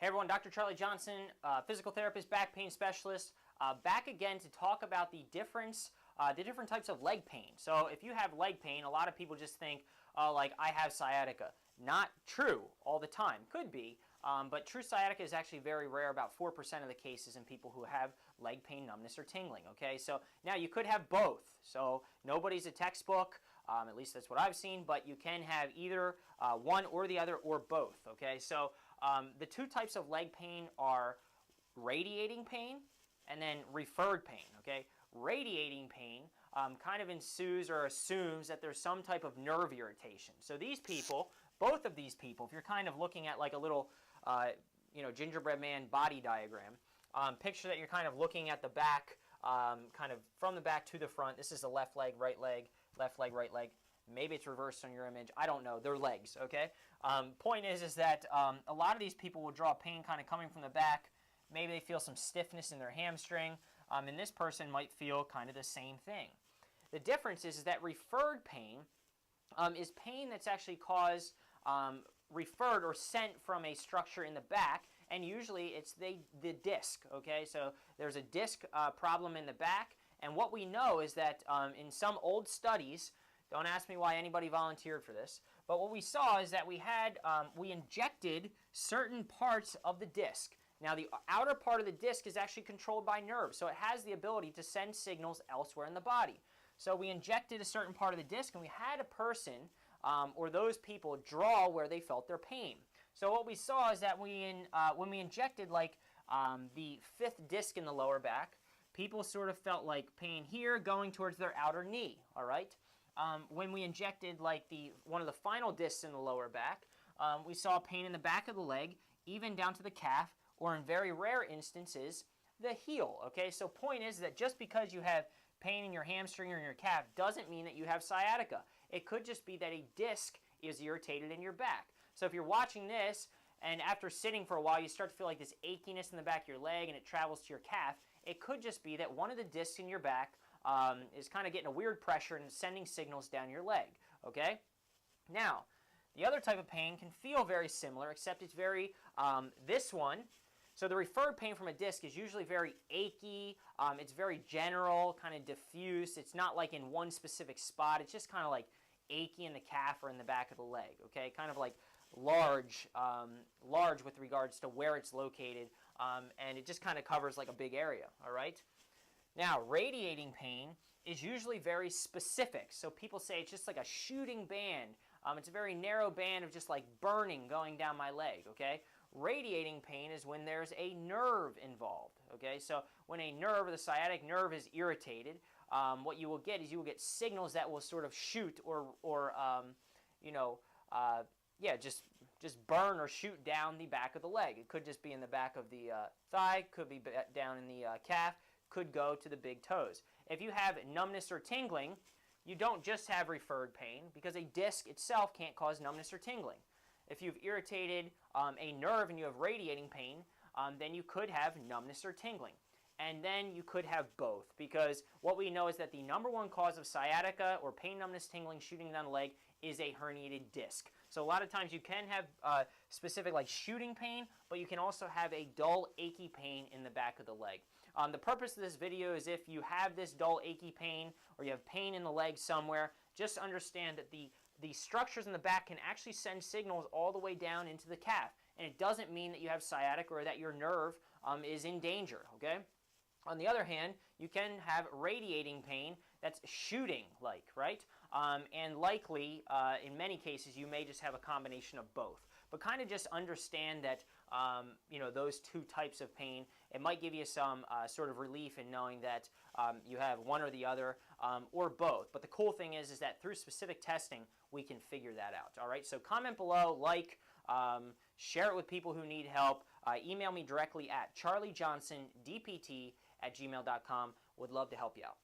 Hey everyone, Dr. Charlie Johnson, physical therapist, back pain specialist, back again to talk about the different types of leg pain. So if you have leg pain, a lot of people just think, like I have sciatica. Not true all the time. Could be, but true sciatica is actually very rare, about 4% of the cases in people who have leg pain, numbness, or tingling. Okay, so now you could have both. So nobody's a textbook, at least that's what I've seen, but you can have either one or the other or both. Okay, so the two types of leg pain are radiating pain and then referred pain. Okay, radiating pain kind of ensues or assumes that there's some type of nerve irritation. So these people, both of these people, if you're kind of looking at like a little gingerbread man body diagram, picture that you're kind of looking at the back, kind of from the back to the front. This is the left leg, right leg, right leg. Maybe it's reversed on your image. I don't know. They're legs, okay? Point is that a lot of these people will draw pain kind of coming from the back. Maybe they feel some stiffness in their hamstring, and this person might feel kind of the same thing. The difference is that referred pain is pain that's actually caused, referred or sent from a structure in the back, and usually it's the disc, okay? So there's a disc problem in the back, and what we know is that in some old studies, don't ask me why anybody volunteered for this, but what we saw is that we injected certain parts of the disc. Now the outer part of the disc is actually controlled by nerves, so it has the ability to send signals elsewhere in the body. So we injected a certain part of the disc, and we had a person or those people draw where they felt their pain. So what we saw is that when we injected like the fifth disc in the lower back, people sort of felt like pain here going towards their outer knee, all right? When we injected like one of the final discs in the lower back, we saw pain in the back of the leg, even down to the calf, or in very rare instances, the heel, okay? So point is that just because you have pain in your hamstring or in your calf doesn't mean that you have sciatica. It could just be that a disc is irritated in your back. So if you're watching this and after sitting for a while you start to feel like this achiness in the back of your leg and it travels to your calf, it could just be that one of the discs in your back is kind of getting a weird pressure and sending signals down your leg, okay? Now, the other type of pain can feel very similar, except it's very, this one, so the referred pain from a disc is usually very achy, it's very general, kind of diffuse, it's not like in one specific spot, it's just kind of like achy in the calf or in the back of the leg, okay? Kind of like large with regards to where it's located, and it just kind of covers like a big area, all right? Now, radiating pain is usually very specific, so people say it's just like a shooting band. It's a very narrow band of just like burning going down my leg, okay? Radiating pain is when there's a nerve involved, okay? So when a nerve, or the sciatic nerve, is irritated, what you will get is you will get signals that will sort of shoot just burn or shoot down the back of the leg. It could just be in the back of the thigh, could be down in the calf, could go to the big toes. If you have numbness or tingling, you don't just have referred pain because a disc itself can't cause numbness or tingling. If you've irritated a nerve and you have radiating pain, then you could have numbness or tingling. And then you could have both, because what we know is that the #1 cause of sciatica or pain, numbness, tingling, shooting down the leg is a herniated disc. So a lot of times you can have specific like shooting pain, but you can also have a dull, achy pain in the back of the leg. The purpose of this video is if you have this dull, achy pain or you have pain in the leg somewhere, just understand that the structures in the back can actually send signals all the way down into the calf. And it doesn't mean that you have sciatica or that your nerve is in danger, okay? On the other hand, you can have radiating pain that's shooting-like, right? And likely, in many cases, you may just have a combination of both. But kind of just understand that, those two types of pain, it might give you some sort of relief in knowing that you have one or the other, or both. But the cool thing is that through specific testing, we can figure that out, all right? So comment below, share it with people who need help. Email me directly at charliejohnsondpt@gmail.com. Would love to help you out.